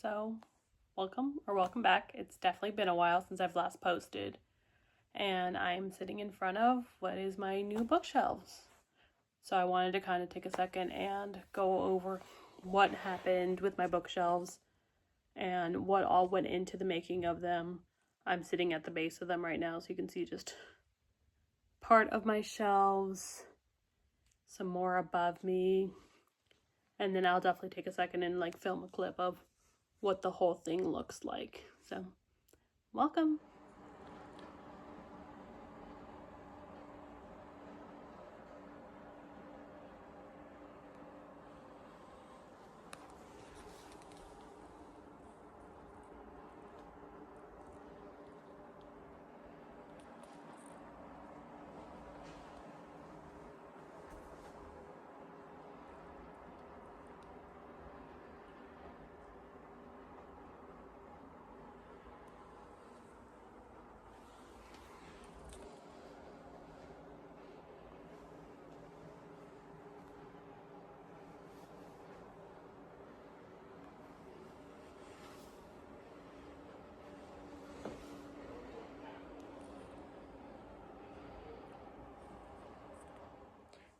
So welcome back. It's definitely been a while since I've last posted, and I'm sitting in front of what is my new bookshelves. So I wanted to kind of take a second and go over what happened with my bookshelves and what all went into the making of them. I'm sitting at the base of them right now, so you can see just part of my shelves, some more above me, and then I'll definitely take a second and film a clip of what the whole thing looks like. So, welcome.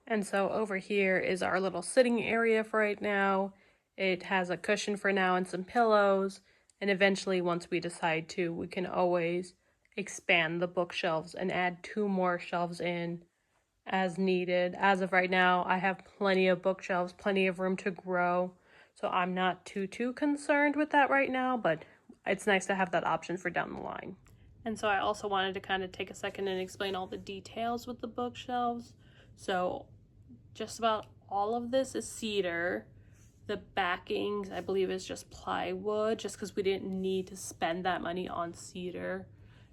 And so over here is our little sitting area for right now. It has a cushion for now and some pillows. And eventually, once we decide to, we can always expand the bookshelves and add 2 more shelves in as needed. As of right now, I have plenty of bookshelves, plenty of room to grow. So I'm not too concerned with that right now, but it's nice to have that option for down the line. And so I also wanted to kind of take a second and explain all the details with the bookshelves. So just about all of this is cedar. The backings, I believe, is just plywood, just because we didn't need to spend that money on cedar,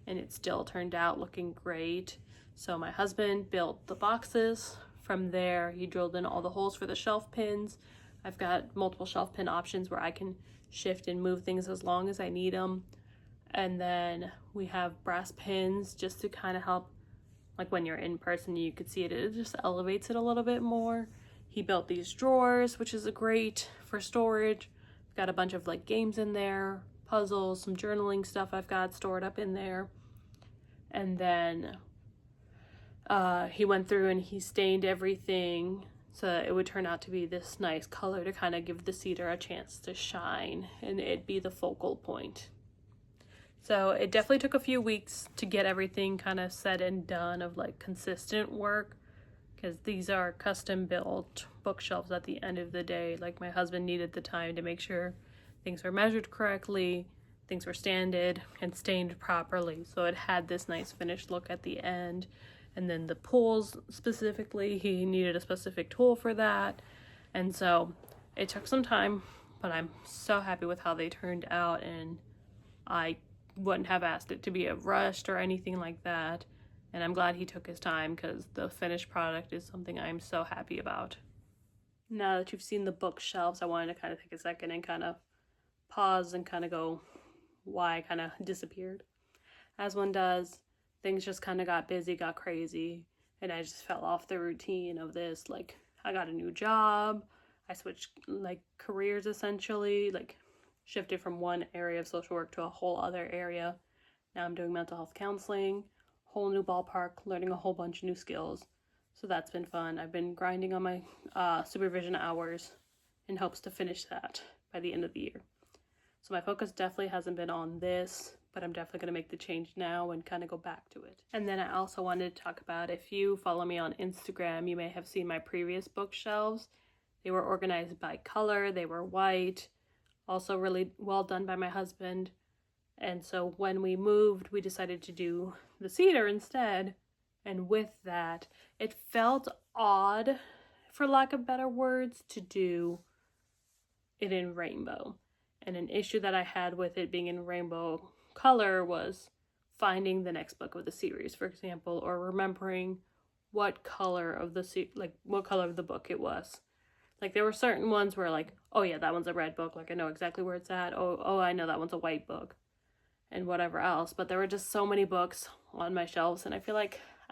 and it still turned out looking great. So my husband built the boxes. From there, he drilled in all the holes for the shelf pins. I've got multiple shelf pin options where I can shift and move things as long as I need them. And then we have brass pins just to kind of help, like when you're in person, you could see it, it just elevates it a little bit more. He built these drawers, which is great for storage. I've got a bunch of games in there, puzzles, some journaling stuff I've got stored up in there. And then he went through and he stained everything so that it would turn out to be this nice color to kind of give the cedar a chance to shine and it'd be the focal point. So it definitely took a few weeks to get everything kind of set and done of consistent work, because these are custom built bookshelves at the end of the day. My husband needed the time to make sure things were measured correctly, things were sanded and stained properly, so it had this nice finished look at the end. And then the pulls specifically, he needed a specific tool for that, and so it took some time, but I'm so happy with how they turned out, and I wouldn't have asked it to be rushed or anything like that. And I'm glad he took his time, because the finished product is something I'm so happy about. Now that you've seen the bookshelves, I wanted to kind of take a second and kind of pause and kind of go why I kind of disappeared. As one does, things just kind of got busy, got crazy, and I just fell off the routine of this. I got a new job, I switched careers essentially, shifted from one area of social work to a whole other area. Now I'm doing mental health counseling, whole new ballpark, learning a whole bunch of new skills. So that's been fun. I've been grinding on my supervision hours in hopes to finish that by the end of the year. So my focus definitely hasn't been on this, but I'm definitely going to make the change now and kind of go back to it. And then I also wanted to talk about, if you follow me on Instagram, you may have seen my previous bookshelves. They were organized by color, they were white, also really well done by my husband. And so when we moved, we decided to do the cedar instead. And with that, it felt odd, for lack of better words, to do it in rainbow. And an issue that I had with it being in rainbow color was finding the next book of the series, for example, or remembering what color of the what color of the book it was. There were certain ones where oh yeah, that one's a red book, I know exactly where it's at. Oh, I know that one's a white book, and whatever else. But there were just so many books on my shelves, and I feel I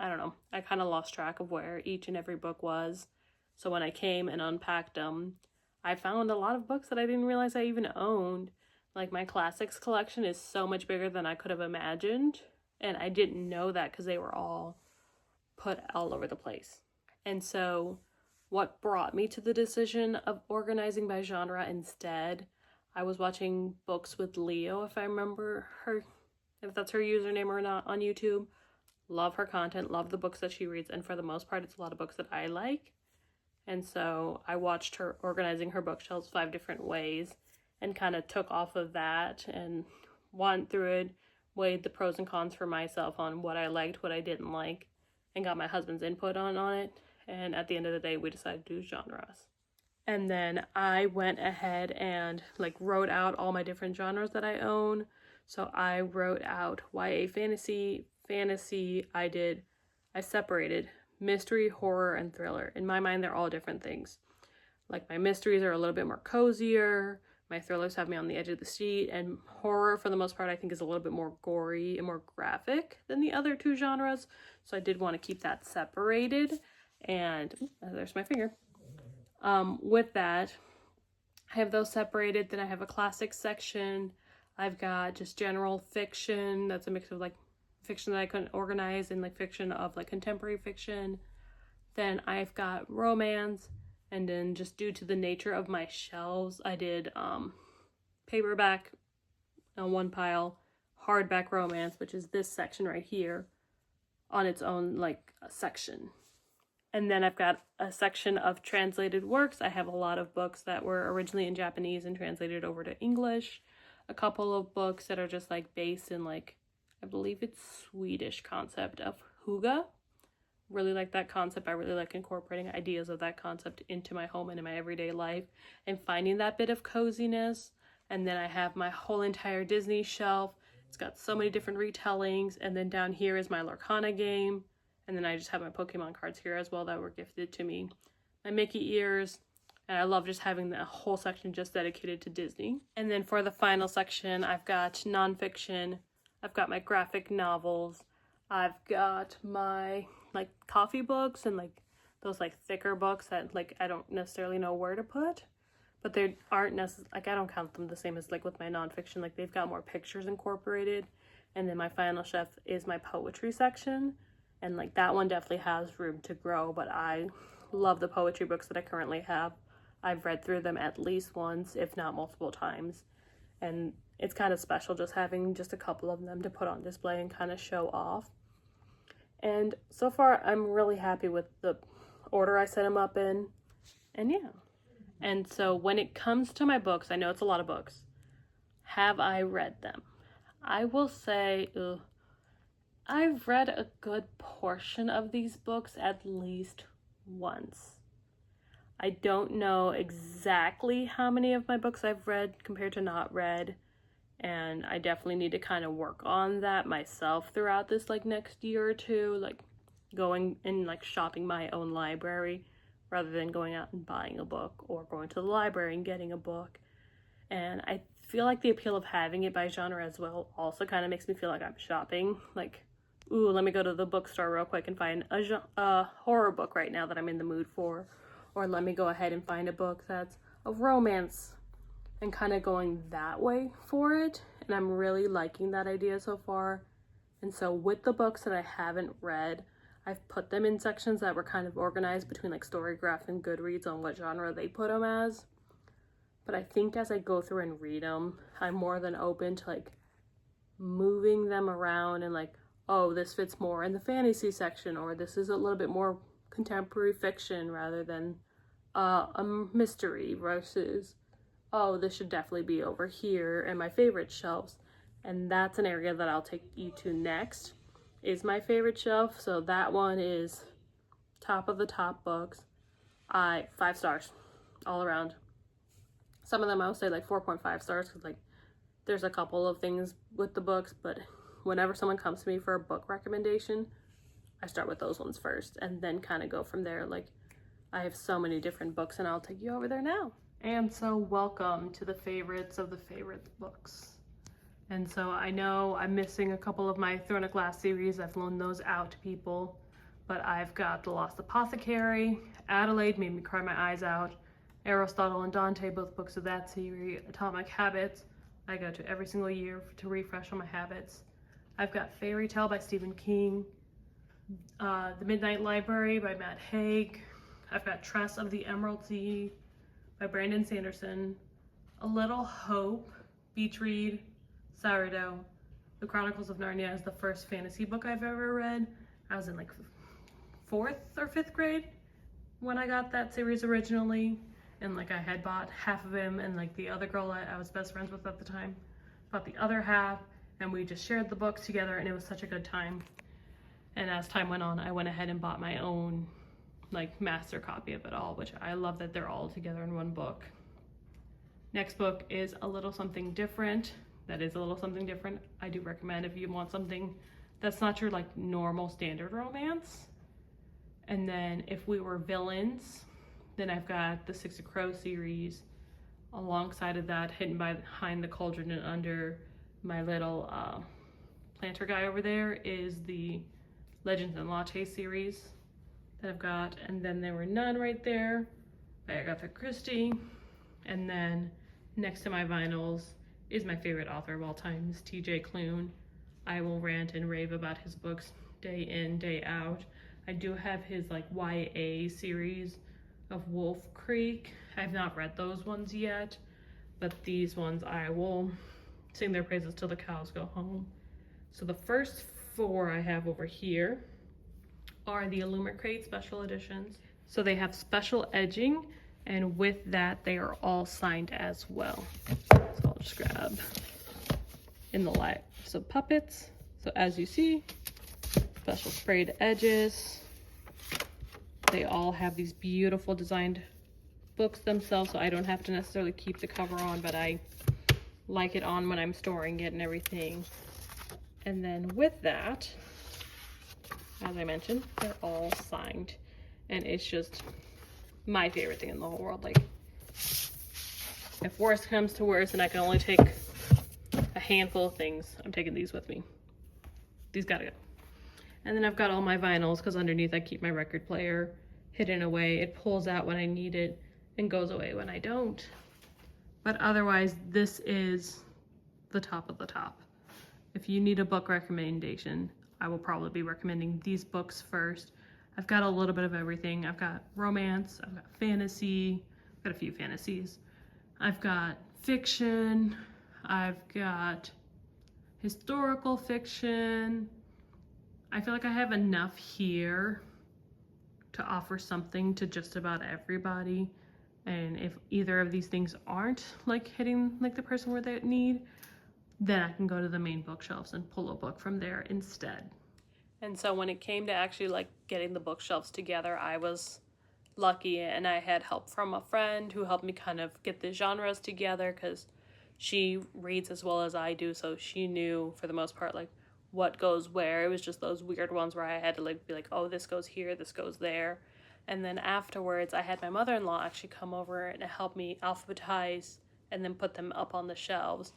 don't know, I kind of lost track of where each and every book was. So when I came and unpacked them, I found a lot of books that I didn't realize I even owned. Like, my classics collection is so much bigger than I could have imagined, and I didn't know that because they were all put all over the place. And so what brought me to the decision of organizing by genre instead, I was watching Books with Leo, if I remember her, if that's her username or not, on YouTube. Love her content, love the books that she reads, and for the most part, it's a lot of books that I like. And so I watched her organizing her bookshelves 5 different ways and kind of took off of that and went through it, weighed the pros and cons for myself on what I liked, what I didn't like, and got my husband's input on it. And at the end of the day, we decided to do genres. And then I went ahead and like wrote out all my different genres that I own. So I wrote out YA fantasy, I separated mystery, horror, and thriller. In my mind, they're all different things. Like, my mysteries are a little bit more cozier, my thrillers have me on the edge of the seat, and horror, for the most part, I think is a little bit more gory and more graphic than the other 2 genres. So I did want to keep that separated. And there's my finger. With that, I have those separated. Then I have a classics section. I've got just general fiction. That's a mix of like fiction that I couldn't organize and like fiction of like contemporary fiction. Then I've got romance. And then just due to the nature of my shelves, I did paperback on one pile, hardback romance, which is this section right here, on its own like section. And then I've got a section of translated works. I have a lot of books that were originally in Japanese and translated over to English. A couple of books that are just like based in like, I believe it's Swedish concept of hygge. Really like that concept. I really like incorporating ideas of that concept into my home and in my everyday life and finding that bit of coziness. And then I have my whole entire Disney shelf. It's got so many different retellings. And then down here is my Lorcana game. And then I just have my Pokemon cards here as well that were gifted to me. My Mickey ears. And I love just having the whole section just dedicated to Disney. And then for the final section, I've got nonfiction. I've got my graphic novels. I've got my like coffee books and like those like thicker books that like I don't necessarily know where to put, but they aren't necessarily like, I don't count them the same as like with my nonfiction. Like, they've got more pictures incorporated. And then my final shelf is my poetry section, and like that one definitely has room to grow, but I love the poetry books that I currently have. I've read through them at least once, if not multiple times, and it's kind of special just having just a couple of them to put on display and kind of show off. And so far, I'm really happy with the order I set them up in. And yeah. And so when it comes to my books, I know it's a lot of books. Have I read them? I will say, I've read a good portion of these books at least once. I don't know exactly how many of my books I've read compared to not read. And I definitely need to kind of work on that myself throughout this like next year or two, like going and like shopping my own library rather than going out and buying a book or going to the library and getting a book. And I feel like the appeal of having it by genre as well also kind of makes me feel like I'm shopping. Like, ooh, let me go to the bookstore real quick and find a horror book right now that I'm in the mood for. Or let me go ahead and find a book that's a romance, and kind of going that way for it. And I'm really liking that idea so far. And so with the books that I haven't read, I've put them in sections that were kind of organized between like Storygraph and Goodreads on what genre they put them as. But I think as I go through and read them, I'm more than open to like moving them around and like, oh, this fits more in the fantasy section, or this is a little bit more contemporary fiction rather than a mystery versus, oh, this should definitely be over here in my favorite shelves. And that's an area that I'll take you to next, is my favorite shelf. So that one is top of the top books. 5 stars all around. Some of them I'll say like 4.5 stars because like there's a couple of things with the books, but whenever someone comes to me for a book recommendation, I start with those ones first and then kind of go from there. Like, I have so many different books, and I'll take you over there now. And so welcome to the favorites of the favorite books. And so I know I'm missing a couple of my Throne of Glass series. I've loaned those out to people, but I've got The Lost Apothecary, Adelaide made me cry my eyes out, Aristotle and Dante, both books of that series, Atomic Habits. I go to every single year to refresh on my habits. I've got Fairy Tale by Stephen King, The Midnight Library by Matt Haig. I've got Tress of the Emerald Sea by Brandon Sanderson, A Little Hope, Beach Read, Sourdough. The Chronicles of Narnia is the first fantasy book I've ever read. I was in like 4th or 5th grade when I got that series originally, and like I had bought half of him, and like the other girl I was best friends with at the time bought the other half, and we just shared the books together, and it was such a good time. And as time went on, I went ahead and bought my own like master copy of it all, which I love that they're all together in one book. Next book is A Little Something Different. That is A Little Something Different. I do recommend if you want something that's not your like normal standard romance. And then If We Were Villains, then I've got the Six of Crows series. Alongside of that, hidden behind the cauldron and under my little planter guy over there, is the Legends and Latte series that I've got. And then There Were None right there by Agatha Christie. And then next to my vinyls is my favorite author of all time, is TJ Klune. I will rant and rave about his books day in, day out. I do have his like YA series of Wolf Creek. I've not read those ones yet, but these ones I will sing their praises till the cows go home. So the first 4 I have over here are the Illumicrate special editions. So they have special edging, and with that they are all signed as well. So I'll just grab in the light. So puppets. So as you see, special sprayed edges. They all have these beautiful designed books themselves, so I don't have to necessarily keep the cover on, but I like it on when I'm storing it and everything. And then with that, as I mentioned, they're all signed, and it's just my favorite thing in the whole world. Like, if worst comes to worst and I can only take a handful of things, I'm taking these with me. These gotta go. And then I've got all my vinyls, because underneath I keep my record player hidden away. It pulls out when I need it and goes away when I don't. But otherwise, this is the top of the top. If you need a book recommendation, I will probably be recommending these books first. I've got a little bit of everything. I've got romance, I've got fantasy, I've got a few fantasies. I've got fiction, I've got historical fiction. I feel like I have enough here to offer something to just about everybody. And if either of these things aren't like hitting like the person where they need, then I can go to the main bookshelves and pull a book from there instead. And so when it came to actually like getting the bookshelves together, I was lucky, and I had help from a friend who helped me kind of get the genres together, because she reads as well as I do, so she knew for the most part like what goes where. It was just those weird ones where I had to like be like, oh, this goes here, this goes there. And then afterwards I had my mother-in-law actually come over and help me alphabetize and then put them up on the shelves,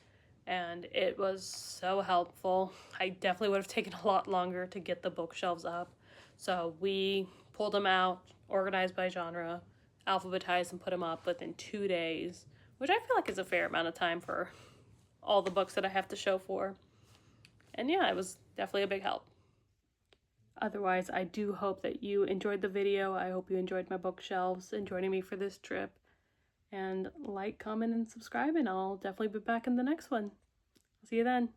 and it was so helpful. I definitely would have taken a lot longer to get the bookshelves up, so we pulled them out, organized by genre, alphabetized, and put them up within 2 days, which I feel like is a fair amount of time for all the books that I have to show for. And yeah, it was definitely a big help. Otherwise, I do hope that you enjoyed the video. I hope you enjoyed my bookshelves and joining me for this trip. And like, comment, and subscribe, and I'll definitely be back in the next one. See you then.